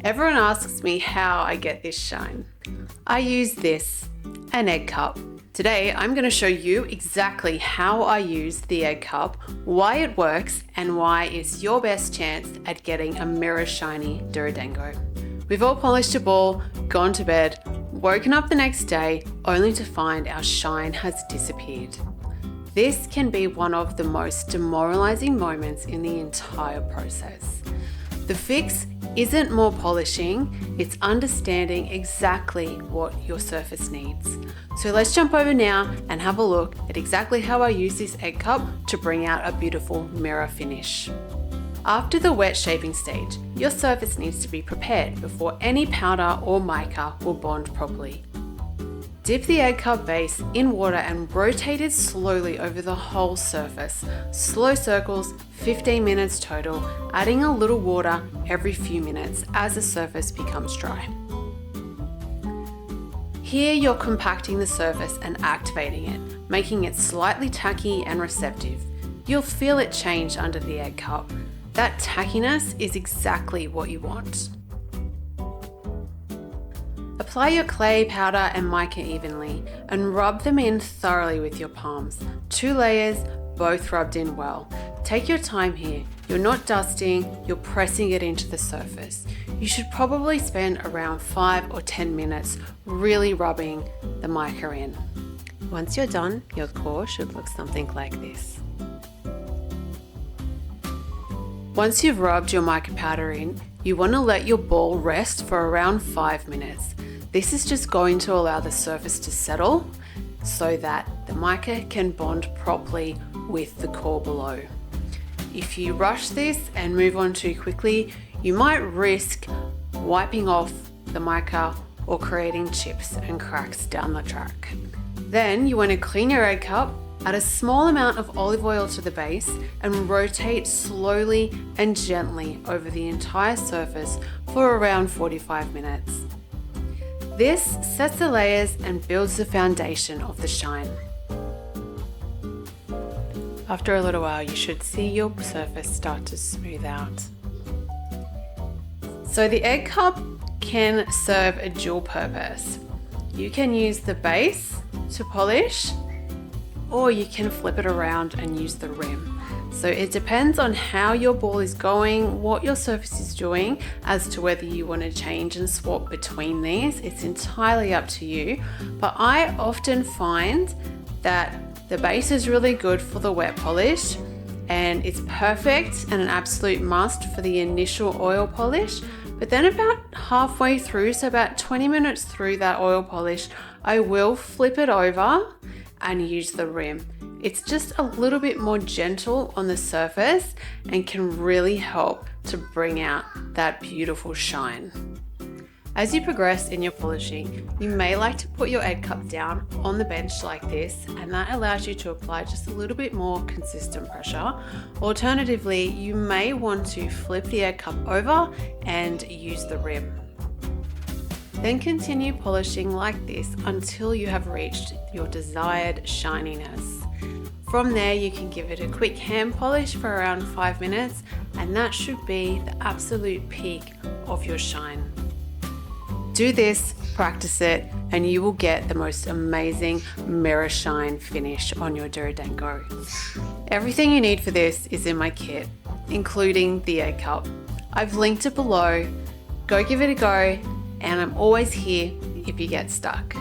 Everyone asks me how I get this shine. I use this, an egg cup. Today, I'm going to show you exactly how I use the egg cup, why it works, and why it's your best chance at getting a mirror shiny Dorodango. We've all polished a ball, gone to bed, woken up the next day, only to find our shine has disappeared. This can be one of the most demoralizing moments in the entire process. The fix isn't more polishing, it's understanding exactly what your surface needs. So let's jump over now and have a look at exactly how I use this egg cup to bring out a beautiful mirror finish. After the wet shaping stage, your surface needs to be prepared before any powder or mica will bond properly. Dip the egg cup base in water and rotate it slowly over the whole surface. Slow circles, 15 minutes total, adding a little water every few minutes as the surface becomes dry. Here you're compacting the surface and activating it, making it slightly tacky and receptive. You'll feel it change under the egg cup. That tackiness is exactly what you want. Apply your clay, powder and mica evenly and rub them in thoroughly with your palms. 2 layers, both rubbed in well. Take your time here. You're not dusting, you're pressing it into the surface. You should probably spend around 5 or 10 minutes really rubbing the mica in. Once you're done, your core should look something like this. Once you've rubbed your mica powder in, you want to let your ball rest for around 5 minutes. This is just going to allow the surface to settle so that the mica can bond properly with the core below. If you rush this and move on too quickly, you might risk wiping off the mica or creating chips and cracks down the track. Then you want to clean your egg cup, add a small amount of olive oil to the base and rotate slowly and gently over the entire surface for around 45 minutes. This sets the layers and builds the foundation of the shine. After a little while, you should see your surface start to smooth out. So the egg cup can serve a dual purpose. You can use the base to polish, or you can flip it around and use the rim. So it depends on how your ball is going, what your surface is doing, as to whether you want to change and swap between these. It's entirely up to you, but I often find that the base is really good for the wet polish and it's perfect and an absolute must for the initial oil polish. But then about halfway through, so about 20 minutes through that oil polish, I will flip it over and use the rim. It's just a little bit more gentle on the surface and can really help to bring out that beautiful shine. As you progress in your polishing, you may like to put your egg cup down on the bench like this, and that allows you to apply just a little bit more consistent pressure. Alternatively, you may want to flip the egg cup over and use the rim. Then continue polishing like this until you have reached your desired shininess. From there, you can give it a quick hand polish for around 5 minutes, and that should be the absolute peak of your shine. Do this, practice it, and you will get the most amazing mirror shine finish on your Dorodango. Everything you need for this is in my kit, including the egg cup. I've linked it below. Go give it a go, and I'm always here if you get stuck.